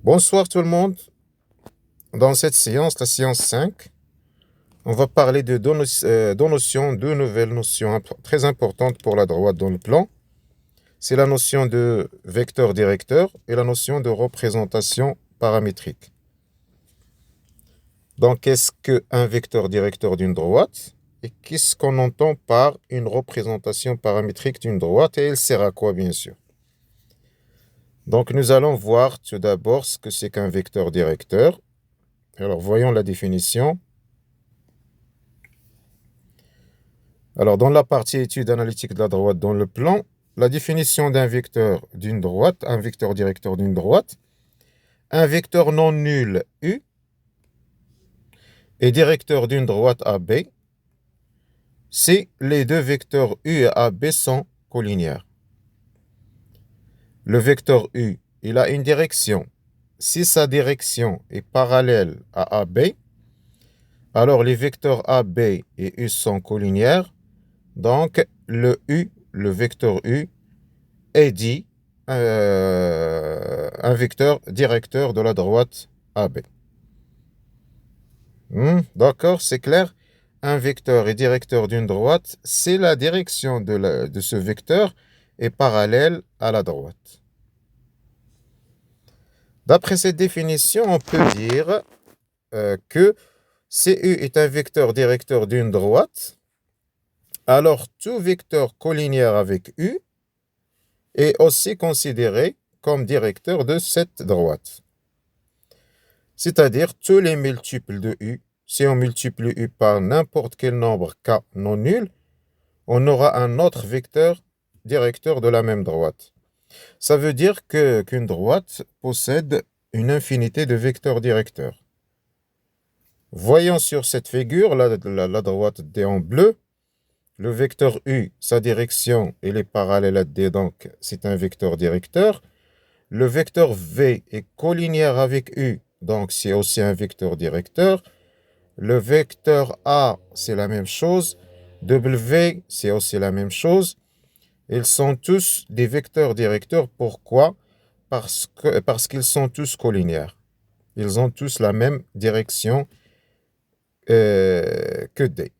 Bonsoir tout le monde. Dans cette séance, la séance 5, on va parler de deux nouvelles notions très importantes pour la droite dans le plan. C'est la notion de vecteur directeur et la notion de représentation paramétrique. Donc, qu'est-ce qu'un vecteur directeur d'une droite et qu'est-ce qu'on entend par une représentation paramétrique d'une droite et elle sert à quoi, bien sûr. Donc, nous allons voir tout d'abord ce que c'est qu'un vecteur directeur. Alors, voyons la définition. Alors, dans la partie étude analytique de la droite dans le plan, la définition d'un vecteur d'une droite, un vecteur directeur d'une droite, un vecteur non nul U et directeur d'une droite AB, si les deux vecteurs U et AB sont collinéaires. Le vecteur U, il a une direction. Si sa direction est parallèle à AB, alors les vecteurs AB et U sont collinéaires. Donc, le vecteur U, est dit un vecteur directeur de la droite AB. D'accord, c'est clair? Un vecteur est directeur d'une droite, c'est la direction de ce vecteur est parallèle à la droite. D'après cette définition, on peut dire que CU est un vecteur directeur d'une droite, alors tout vecteur collinéaire avec U est aussi considéré comme directeur de cette droite. C'est-à-dire tous les multiples de U, si on multiplie U par n'importe quel nombre K non nul, on aura un autre vecteur directeur de la même droite. Ça veut dire qu'une droite possède une infinité de vecteurs directeurs. Voyons sur cette figure, la droite D en bleu, le vecteur U, sa direction, elle est parallèle à D, donc c'est un vecteur directeur. Le vecteur V est collinéaire avec U, donc c'est aussi un vecteur directeur. Le vecteur A, c'est la même chose. W, c'est aussi la même chose. Ils sont tous des vecteurs directeurs. Pourquoi? Parce qu'ils sont tous collinéaires. Ils ont tous la même direction que D.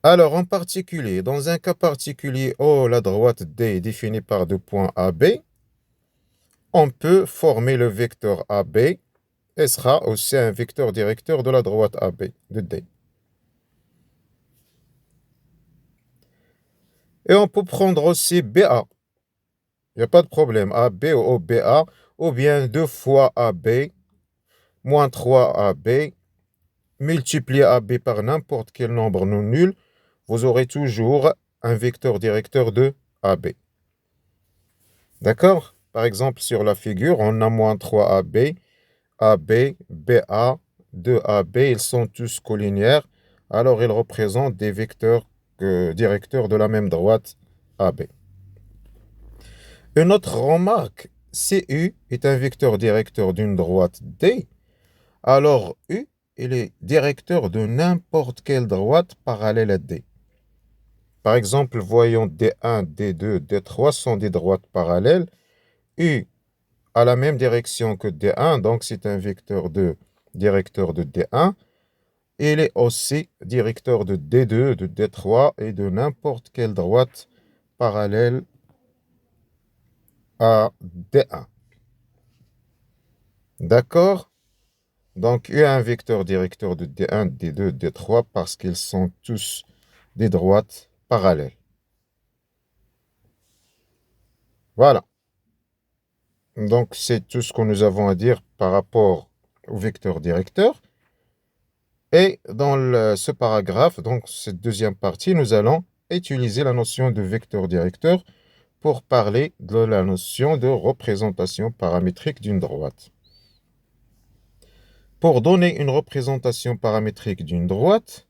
Alors, en particulier, dans un cas particulier où la droite D est définie par deux points AB, on peut former le vecteur AB et sera aussi un vecteur directeur de la droite AB, de D. Et on peut prendre aussi BA. Il n'y a pas de problème. AB ou BA, ou bien 2 fois AB, moins 3 AB, multiplié AB par n'importe quel nombre non nul, vous aurez toujours un vecteur directeur de AB. D'accord? Par exemple, sur la figure, on a moins 3AB, AB, BA, 2AB, ils sont tous collinéaires, alors ils représentent des vecteurs directeurs de la même droite AB. Une autre remarque, CU est un vecteur directeur d'une droite D, alors U, il est directeur de n'importe quelle droite parallèle à D. Par exemple, voyons D1, D2, D3 sont des droites parallèles. U a la même direction que D1, donc c'est un vecteur directeur de D1. Il est aussi directeur de D2, de D3 et de n'importe quelle droite parallèle à D1. D'accord? Donc, U a un vecteur directeur de D1, D2, D3 parce qu'ils sont tous des droites parallèles. Voilà. Donc, c'est tout ce que nous avons à dire par rapport au vecteur directeur. Et dans ce paragraphe, donc cette deuxième partie, nous allons utiliser la notion de vecteur directeur pour parler de la notion de représentation paramétrique d'une droite. Pour donner une représentation paramétrique d'une droite,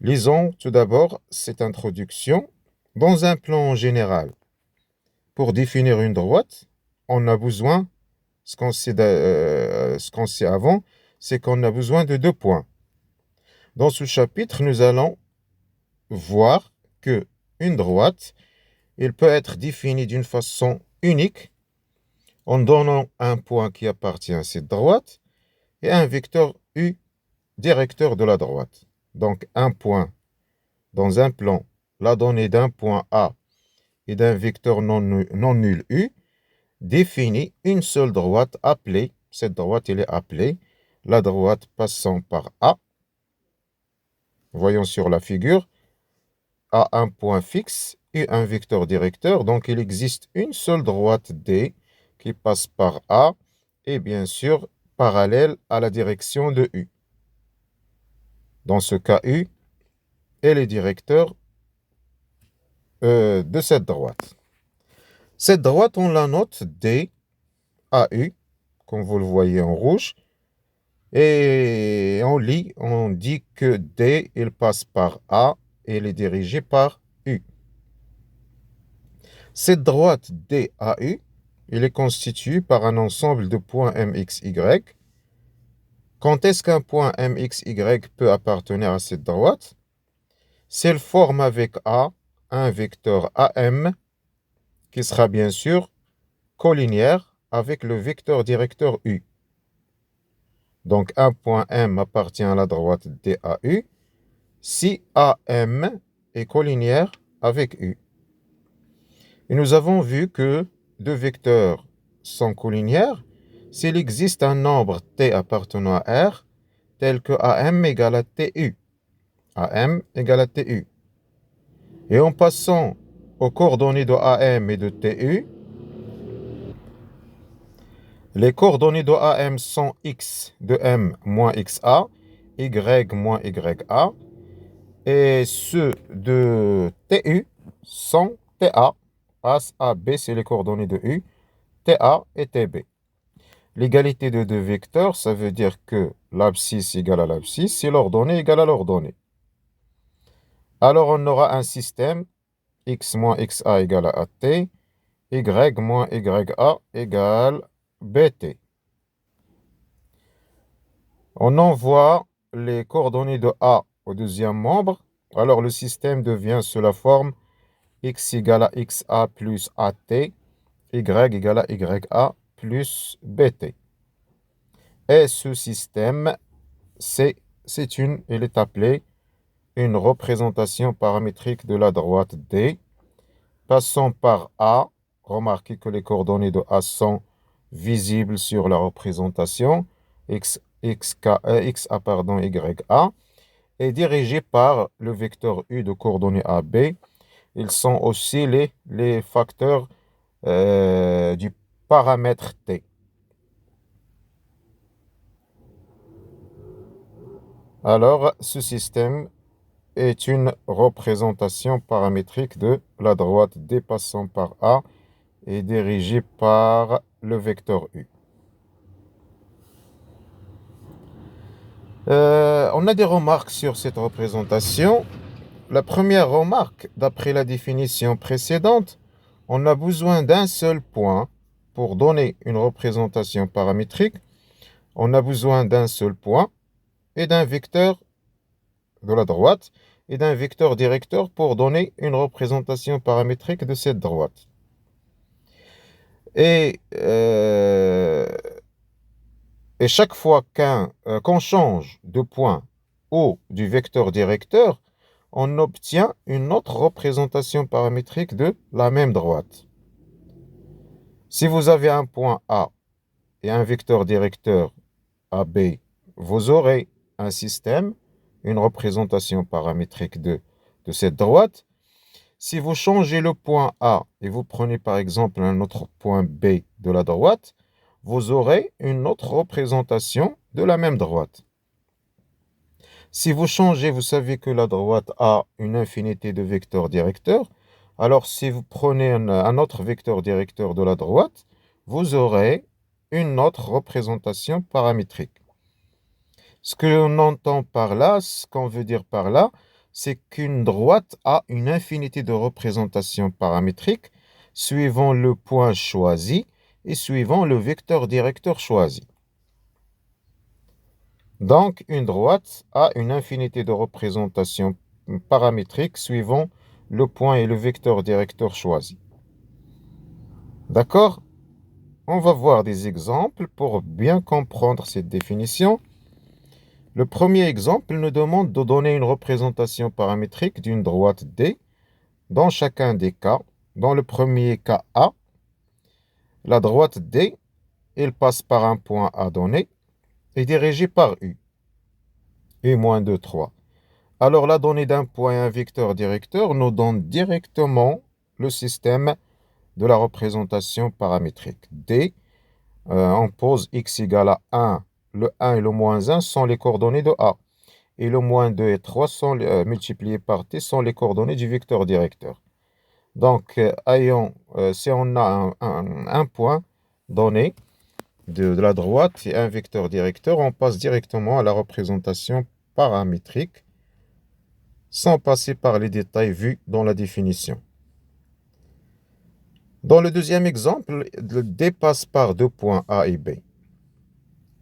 lisons tout d'abord cette introduction. Dans un plan général, pour définir une droite, on a besoin, ce qu'on sait avant, c'est qu'on a besoin de 2 points. Dans ce chapitre, nous allons voir qu'une droite, elle peut être définie d'une façon unique en donnant un point qui appartient à cette droite et un vecteur U directeur de la droite. Donc un point dans un plan, la donnée d'un point A et d'un vecteur non nul U définit une seule droite appelée, cette droite elle est appelée la droite passant par A. Voyons sur la figure, A un point fixe et un vecteur directeur. Donc il existe une seule droite D qui passe par A et bien sûr parallèle à la direction de U. Dans ce cas, U est le directeur de cette droite. Cette droite, on la note D à U, comme vous le voyez en rouge. Et on dit que D, il passe par A et il est dirigé par U. Cette droite DAU, il est constitué par un ensemble de points MXY. Quand est-ce qu'un point MXY peut appartenir à cette droite? S'il forme avec A un vecteur AM qui sera bien sûr collinéaire avec le vecteur directeur U. Donc un point M appartient à la droite DAU si AM est collinéaire avec U. Et nous avons vu que deux vecteurs sont collinéaires s'il existe un nombre T appartenant à R tel que AM égale à TU. AM égale à TU. Et en passant aux coordonnées de AM et de TU, les coordonnées de AM sont X de M moins XA, Y moins YA, et ceux de TU sont TA. As, A, B, c'est les coordonnées de U, TA et TB. L'égalité de deux vecteurs, ça veut dire que l'abscisse égale à l'abscisse et l'ordonnée égale à l'ordonnée. Alors on aura un système X moins XA égale à T, Y moins YA égale BT. On envoie les coordonnées de A au deuxième membre, alors le système devient sous la forme X égale à XA plus AT, Y égale à YA plus BT. Et ce système, il est appelé une représentation paramétrique de la droite D. Passons par A, remarquez que les coordonnées de A sont visibles sur la représentation, YA, est dirigé par le vecteur U de coordonnées AB. Ils sont aussi les facteurs du paramètre T. Alors, ce système est une représentation paramétrique de la droite D passant par A et dirigée par le vecteur U. On a des remarques sur cette représentation. La première remarque, d'après la définition précédente, on a besoin d'un seul point pour donner une représentation paramétrique. On a besoin d'un seul point et d'un vecteur de la droite et d'un vecteur directeur pour donner une représentation paramétrique de cette droite. Et chaque fois qu'on change de point ou du vecteur directeur, on obtient une autre représentation paramétrique de la même droite. Si vous avez un point A et un vecteur directeur AB, vous aurez un système, une représentation paramétrique de cette droite. Si vous changez le point A et vous prenez par exemple un autre point B de la droite, vous aurez une autre représentation de la même droite. Si vous changez, vous savez que la droite a une infinité de vecteurs directeurs. Alors si vous prenez un autre vecteur directeur de la droite, vous aurez une autre représentation paramétrique. Ce que l'on entend par là, ce qu'on veut dire par là, c'est qu'une droite a une infinité de représentations paramétriques suivant le point choisi et suivant le vecteur directeur choisi. Donc, une droite a une infinité de représentations paramétriques suivant le point et le vecteur directeur choisi. D'accord? On va voir des exemples pour bien comprendre cette définition. Le premier exemple nous demande de donner une représentation paramétrique d'une droite D dans chacun des cas. Dans le premier cas A, la droite D, elle passe par un point A donné et dirigée par U, U-2, 3. Alors la donnée d'un point et un vecteur directeur nous donne directement le système de la représentation paramétrique. D, on pose x égale à 1. Le 1 et le moins 1 sont les coordonnées de A. Et le moins 2 et 3 sont multipliés par t sont les coordonnées du vecteur directeur. Donc, si on a un point donné de la droite et un vecteur directeur, on passe directement à la représentation paramétrique sans passer par les détails vus dans la définition. Dans le deuxième exemple, le D passe par deux points A et B.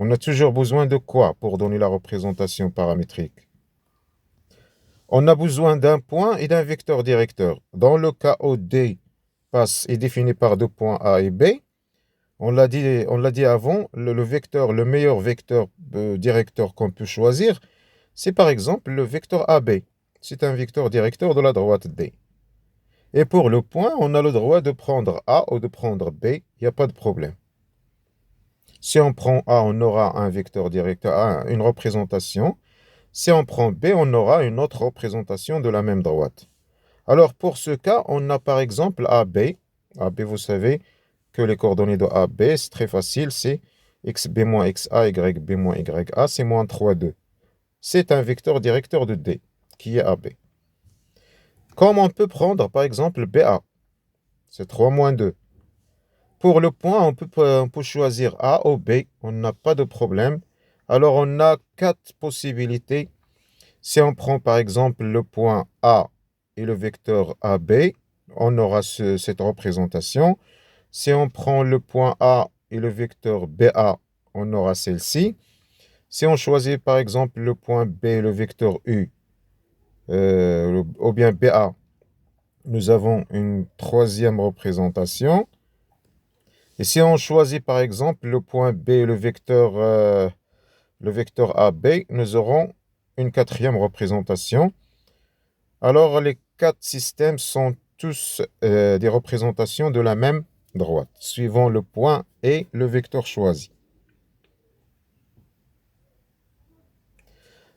On a toujours besoin de quoi pour donner la représentation paramétrique? On a besoin d'un point et d'un vecteur directeur. Dans le cas où D est défini par deux points A et B, on l'a dit avant, le meilleur vecteur directeur qu'on peut choisir, c'est par exemple le vecteur AB. C'est un vecteur directeur de la droite D. Et pour le point, on a le droit de prendre A ou de prendre B, il n'y a pas de problème. Si on prend A, on aura un vecteur directeur, une représentation. Si on prend B, on aura une autre représentation de la même droite. Alors pour ce cas, on a par exemple AB. AB, vous savez que les coordonnées de AB, c'est très facile, c'est xb moins xa, yb moins ya, c'est moins 3, 2. C'est un vecteur directeur de D, qui est AB. Comme on peut prendre par exemple BA, c'est 3 moins 2. Pour le point, on peut choisir A ou B, on n'a pas de problème. Alors on a 4 possibilités. Si on prend par exemple le point A et le vecteur AB, on aura cette représentation. Si on prend le point A et le vecteur BA, on aura celle-ci. Si on choisit par exemple le point B et le vecteur U, ou bien BA, nous avons une troisième représentation. Et si on choisit par exemple le point B et le vecteur AB, nous aurons une quatrième représentation. Alors les 4 systèmes sont tous des représentations de la même droite, suivant le point et le vecteur choisi.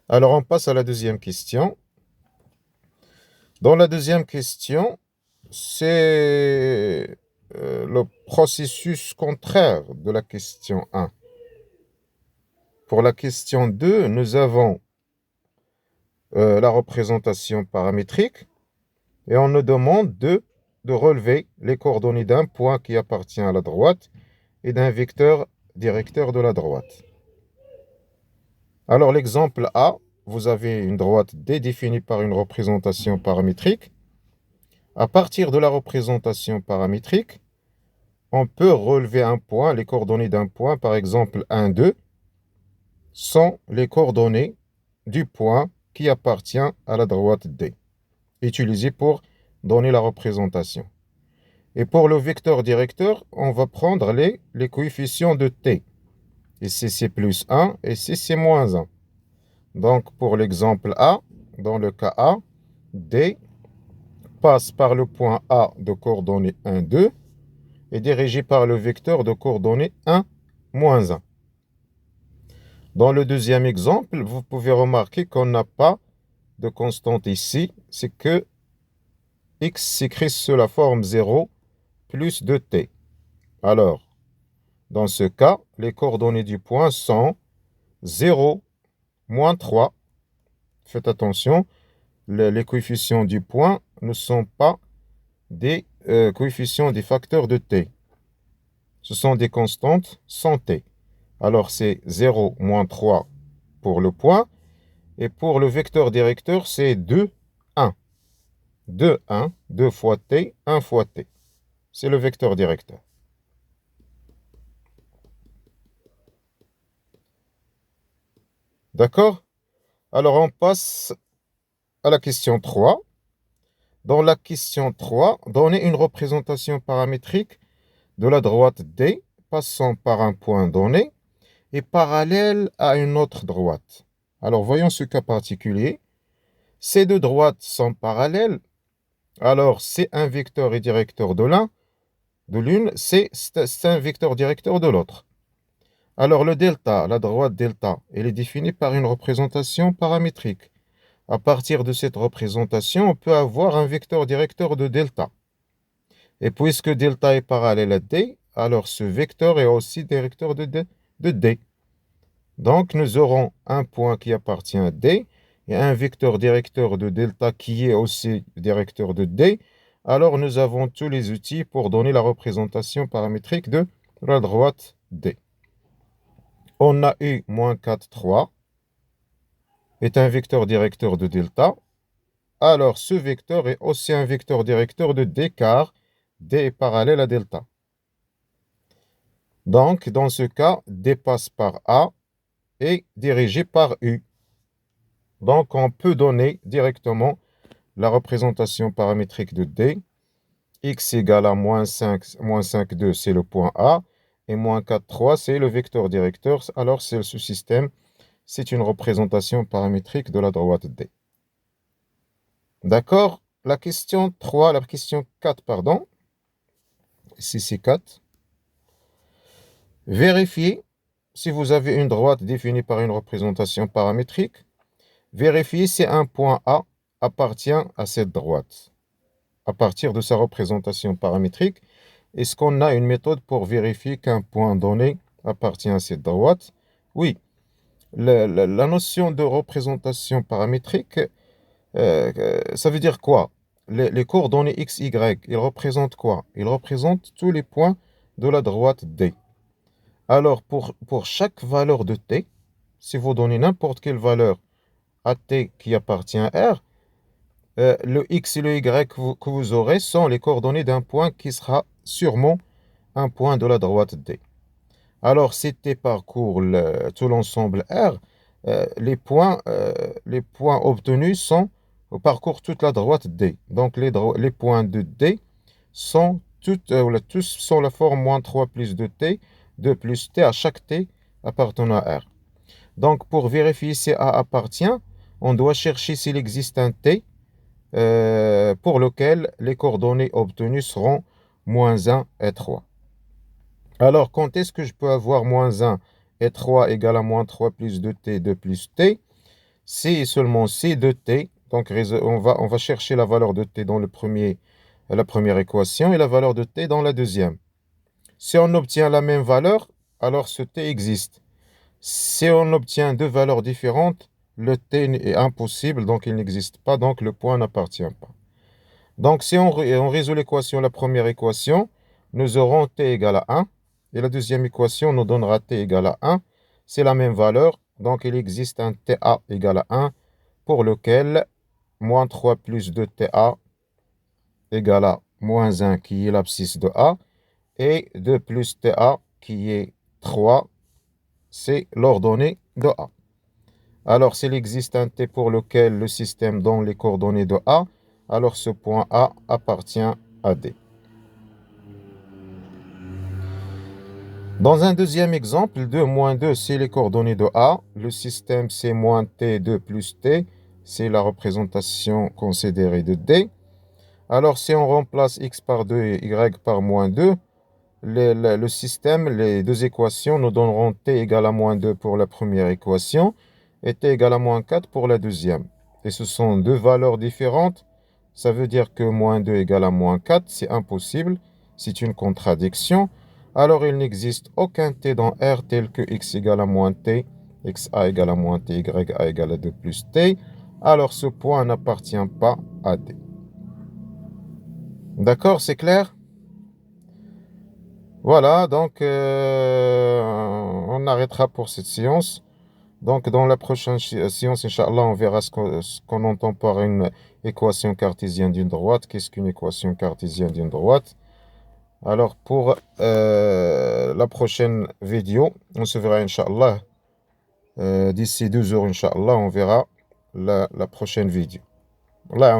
Alors on passe à la deuxième question. Dans la deuxième question, c'est le processus contraire de la question 1. Pour la question 2, nous avons la représentation paramétrique et on nous demande de relever les coordonnées d'un point qui appartient à la droite et d'un vecteur directeur de la droite. Alors l'exemple A, vous avez une droite D définie par une représentation paramétrique. À partir de la représentation paramétrique, on peut relever un point, les coordonnées d'un point, par exemple 1, 2, sont les coordonnées du point qui appartient à la droite D, utilisées pour donner la représentation. Et pour le vecteur directeur, on va prendre les coefficients de T. Ici, c'est plus 1 et ici, c'est moins 1. Donc, pour l'exemple A, dans le cas A, D passe par le point A de coordonnées 1, 2 et dirigé par le vecteur de coordonnées 1, moins 1. Dans le deuxième exemple, vous pouvez remarquer qu'on n'a pas de constante ici, c'est que x s'écrit sous la forme 0 plus 2t. Alors, dans ce cas, les coordonnées du point sont 0, moins 3. Faites attention, les coefficients du point ne sont pas des coefficients des facteurs de t. Ce sont des constantes sans t. Alors, c'est 0, moins 3 pour le point. Et pour le vecteur directeur, c'est 2, 1. 2, 1, 2 fois t, 1 fois t. C'est le vecteur directeur. D'accord? Alors, on passe à la question 3. Dans la question 3, donnez une représentation paramétrique de la droite D passant par un point donné est parallèle à une autre droite. Alors voyons ce cas particulier. Ces deux droites sont parallèles. Alors c'est un vecteur et directeur de l'une, c'est un vecteur directeur de l'autre. Alors le delta, la droite delta, elle est définie par une représentation paramétrique. À partir de cette représentation, on peut avoir un vecteur directeur de delta. Et puisque delta est parallèle à D, alors ce vecteur est aussi directeur de D. Donc nous aurons un point qui appartient à D et un vecteur directeur de delta qui est aussi directeur de D. Alors nous avons tous les outils pour donner la représentation paramétrique de la droite D. On a eu moins 4, 3 est un vecteur directeur de delta. Alors ce vecteur est aussi un vecteur directeur de D car D est parallèle à delta. Donc dans ce cas, D passe par A et dirigé par U. Donc on peut donner directement la représentation paramétrique de D. X égale à moins 5, 2, c'est le point A. Et moins 4, 3, c'est le vecteur directeur. Alors c'est ce système, c'est une représentation paramétrique de la droite D. D'accord? La question 4, pardon. Ici c'est 4. Vérifiez si vous avez une droite définie par une représentation paramétrique. Vérifiez si un point A appartient à cette droite. À partir de sa représentation paramétrique, est-ce qu'on a une méthode pour vérifier qu'un point donné appartient à cette droite? Oui. La notion de représentation paramétrique, ça veut dire quoi? Les coordonnées x, y, ils représentent quoi? Ils représentent tous les points de la droite D. Alors, pour chaque valeur de t, si vous donnez n'importe quelle valeur à t qui appartient à R, le x et le y que vous aurez sont les coordonnées d'un point qui sera sûrement un point de la droite D. Alors, si t parcourt tout l'ensemble R, les points obtenus parcourent toute la droite D. Donc, les points de D sont tous sont la forme moins 3 plus 2t, 2 plus t à chaque t appartenant à R. Donc, pour vérifier si A appartient, on doit chercher s'il existe un t pour lequel les coordonnées obtenues seront moins 1 et 3. Alors, quand est-ce que je peux avoir moins 1 et 3 égale à moins 3 plus 2t, 2 plus t? C'est seulement c de t. Donc, on va chercher la valeur de t dans la première équation et la valeur de t dans la deuxième. Si on obtient la même valeur, alors ce t existe. Si on obtient deux valeurs différentes, le t est impossible, donc il n'existe pas, donc le point n'appartient pas. Donc si on résout l'équation, la première équation, nous aurons t égale à 1, et la deuxième équation nous donnera t égale à 1. C'est la même valeur, donc il existe un ta égale à 1, pour lequel moins 3 plus 2ta égale à moins 1, qui est l'abscisse de A, et 2 plus ta, qui est 3, c'est l'ordonnée de A. Alors, s'il existe un t pour lequel le système donne les coordonnées de A, alors ce point A appartient à D. Dans un deuxième exemple, 2 moins 2, c'est les coordonnées de A. Le système, c'est moins t, 2 plus t. C'est la représentation considérée de D. Alors, si on remplace x par 2 et y par moins 2, le système, les deux équations nous donneront t égale à moins 2 pour la première équation et t égale à moins 4 pour la deuxième. Et ce sont deux valeurs différentes. Ça veut dire que moins 2 égale à moins 4, c'est impossible. C'est une contradiction. Alors, il n'existe aucun t dans R tel que x égale à moins t, xa égale à moins t, ya égale à 2 plus t. Alors, ce point n'appartient pas à D. D'accord, c'est clair? Voilà, donc on arrêtera pour cette séance. Donc, dans la prochaine séance, Inch'Allah, on verra ce qu'on entend par une équation cartésienne d'une droite. Qu'est-ce qu'une équation cartésienne d'une droite? Alors, pour la prochaine vidéo, on se verra, Inch'Allah, d'ici 2 jours, Inch'Allah, on verra la prochaine vidéo. Allah